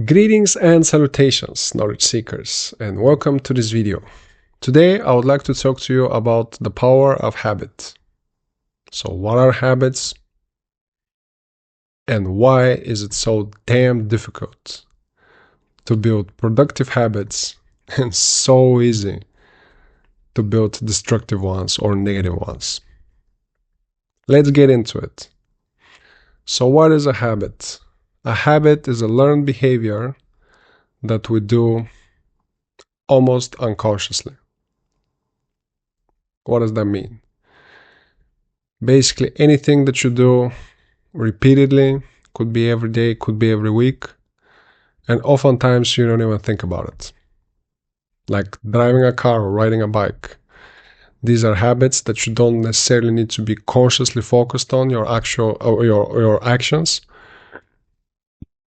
Greetings and salutations, knowledge seekers, and welcome to this video. Today I would like to talk to you about the power of habit. So what are habits and why is it so damn difficult to build productive habits and so easy to build destructive ones or negative ones? Let's get into it. So what is a habit? A habit is a learned behavior that we do almost unconsciously. What does that mean? Basically, anything that you do repeatedly, could be every day, could be every week, and oftentimes you don't even think about it. Like driving a car or riding a bike. These are habits that you don't necessarily need to be consciously focused on your actual or your actions,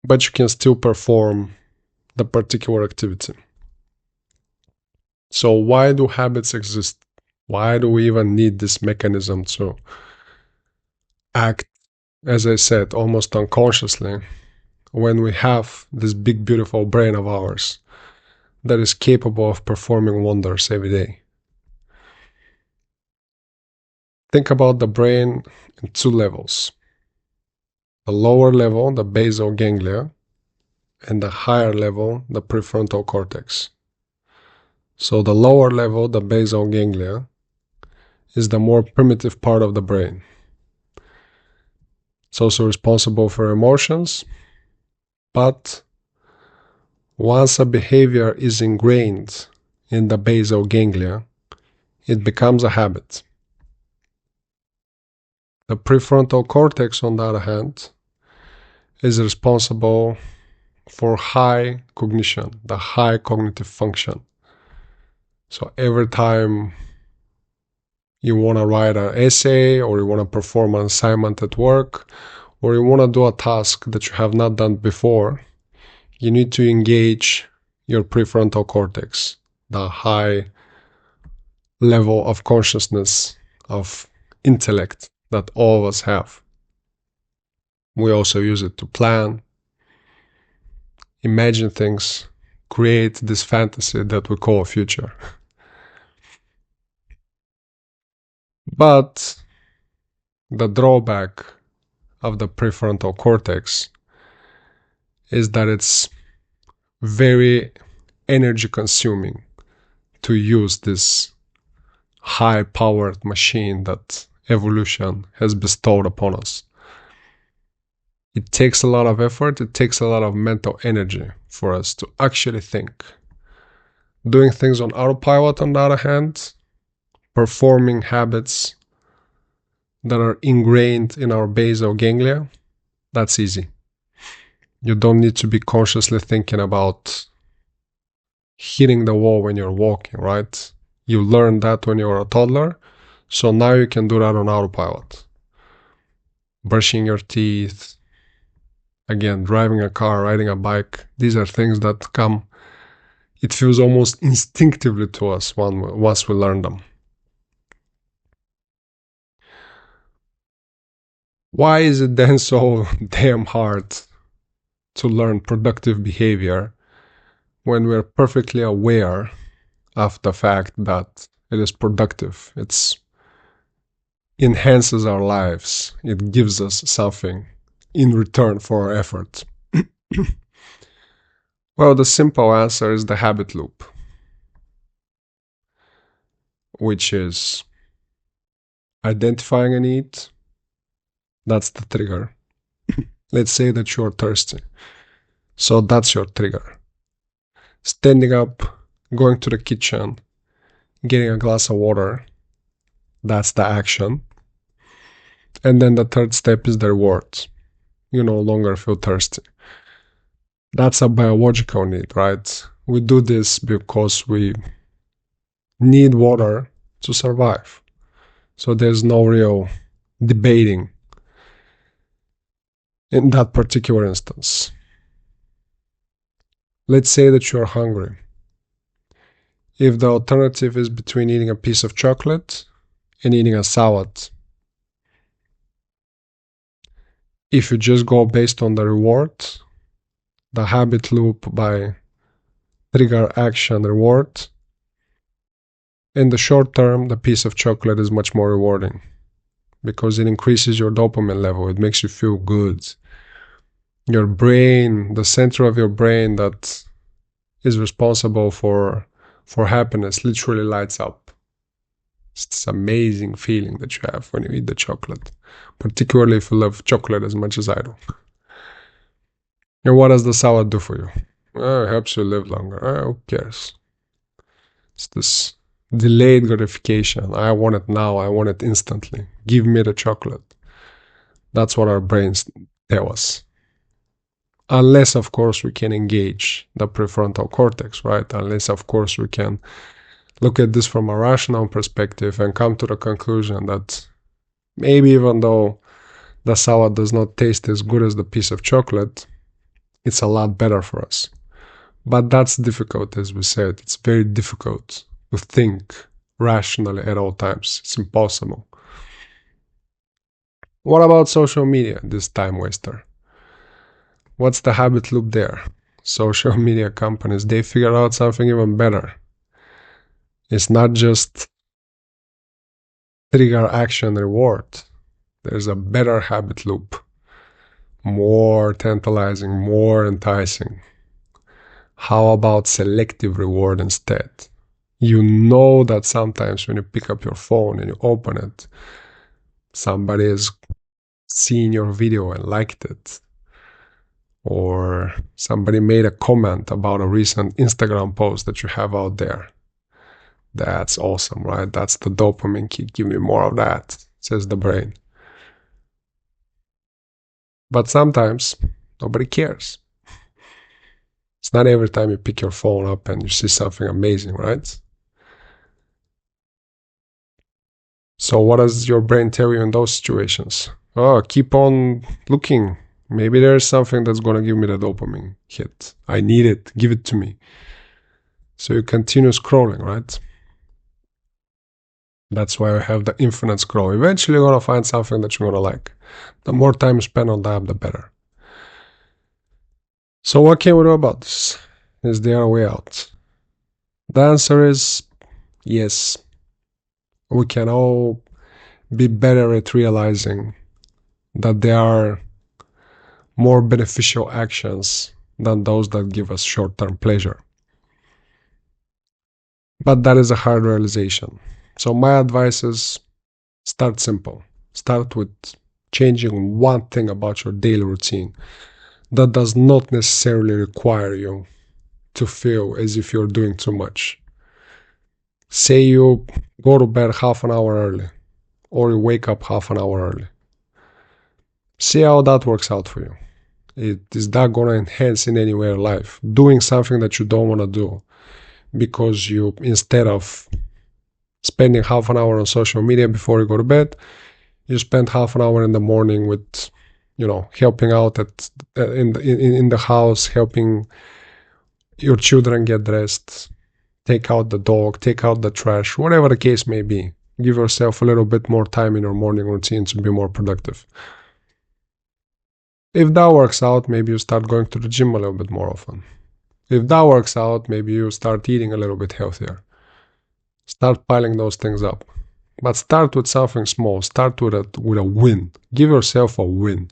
but you can still perform the particular activity. So why do habits exist? Why do we even need this mechanism to act, as I said, almost unconsciously, when we have this big, beautiful brain of ours that is capable of performing wonders every day? Think about the brain in two levels. The lower level, the basal ganglia, and the higher level, the prefrontal cortex. So the lower level, the basal ganglia, is the more primitive part of the brain. It's also responsible for emotions, but once a behavior is ingrained in the basal ganglia, it becomes a habit. The prefrontal cortex, on the other hand, is responsible for high cognition, the high cognitive function. So every time you want to write an essay, or you want to perform an assignment at work, or you want to do a task that you have not done before, you need to engage your prefrontal cortex, the high level of consciousness, of intellect that all of us have. We also use it to plan, imagine things, create this fantasy that we call a future. But the drawback of the prefrontal cortex is that it's very energy consuming to use this high powered machine that evolution has bestowed upon us. It takes a lot of effort, it takes a lot of mental energy for us to actually think. Doing things on autopilot, on the other hand, performing habits that are ingrained in our basal ganglia, that's easy. You don't need to be consciously thinking about hitting the wall when you're walking, right? You learned that when you were a toddler, so now you can do that on autopilot. Brushing your teeth, again, driving a car, riding a bike, these are things that come, it feels almost instinctively to us once we learn them. Why is it then so damn hard to learn productive behavior when we're perfectly aware of the fact that it is productive? It enhances our lives. It gives us something in return for our effort. Well, the simple answer is the habit loop, which is identifying a need. That's the trigger. Let's say that you're thirsty. So that's your trigger. Standing up, going to the kitchen, getting a glass of water, that's the action. And then the third step is the reward. You no longer feel thirsty. That's a biological need, right? We do this because we need water to survive. So there's no real debating in that particular instance. Let's say that you're hungry. If the alternative is between eating a piece of chocolate and eating a salad, if you just go based on the reward, the habit loop by trigger, action, reward. In the short term, the piece of chocolate is much more rewarding because it increases your dopamine level. It makes you feel good. Your brain, the center of your brain that is responsible for happiness, literally lights up. It's this amazing feeling that you have when you eat the chocolate, particularly if you love chocolate as much as I do. And what does the salad do for you? It helps you live longer. Who cares? It's this delayed gratification. I want it now. I want it instantly. Give me the chocolate. That's what our brains tell us. Unless, of course, we can engage the prefrontal cortex, right? Unless, of course, we can look at this from a rational perspective and come to the conclusion that maybe even though the salad does not taste as good as the piece of chocolate, it's a lot better for us. But that's difficult, as we said. It's very difficult to think rationally at all times. It's impossible. What about social media, this time waster? What's the habit loop there? Social media companies, they figured out something even better. It's not just trigger, action, reward. There's a better habit loop. More tantalizing, more enticing. How about selective reward instead? You know that sometimes when you pick up your phone and you open it, somebody has seen your video and liked it. Or somebody made a comment about a recent Instagram post that you have out there. That's awesome, right? That's the dopamine kick. Give me more of that, says the brain. But sometimes nobody cares. It's not every time you pick your phone up and you see something amazing, right? So what does your brain tell you in those situations? Oh, keep on looking. Maybe there's something that's going to give me the dopamine hit. I need it. Give it to me. So you continue scrolling, right? That's why we have the infinite scroll. Eventually you're going to find something that you're going to like. The more time you spend on the app, the better. So what can we do about this? Is there a way out? The answer is yes. We can all be better at realizing that there are more beneficial actions than those that give us short-term pleasure. But that is a hard realization. So my advice is start simple. Start with changing one thing about your daily routine that does not necessarily require you to feel as if you're doing too much. Say you go to bed half an hour early, or you wake up half an hour early. See how that works out for you. Is that going to enhance in any way your life? Doing something that you don't want to do because you, instead of spending half an hour on social media before you go to bed, you spend half an hour in the morning with, helping out in the house, helping your children get dressed, take out the dog, take out the trash, whatever the case may be. Give yourself a little bit more time in your morning routine to be more productive. If that works out, maybe you start going to the gym a little bit more often. If that works out, maybe you start eating a little bit healthier. Start piling those things up. But start with something small. Start with a win. Give yourself a win.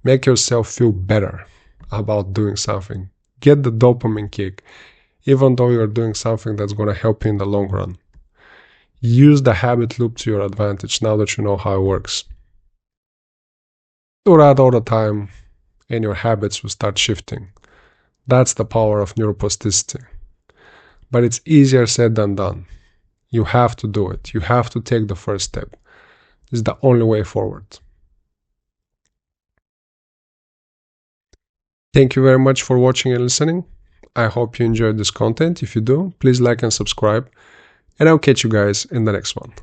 Make yourself feel better about doing something. Get the dopamine kick, even though you're doing something that's going to help you in the long run. Use the habit loop to your advantage now that you know how it works. Do that all the time, and your habits will start shifting. That's the power of neuroplasticity. But it's easier said than done. You have to do it. You have to take the first step. It's the only way forward. Thank you very much for watching and listening. I hope you enjoyed this content. If you do, please like and subscribe. And I'll catch you guys in the next one.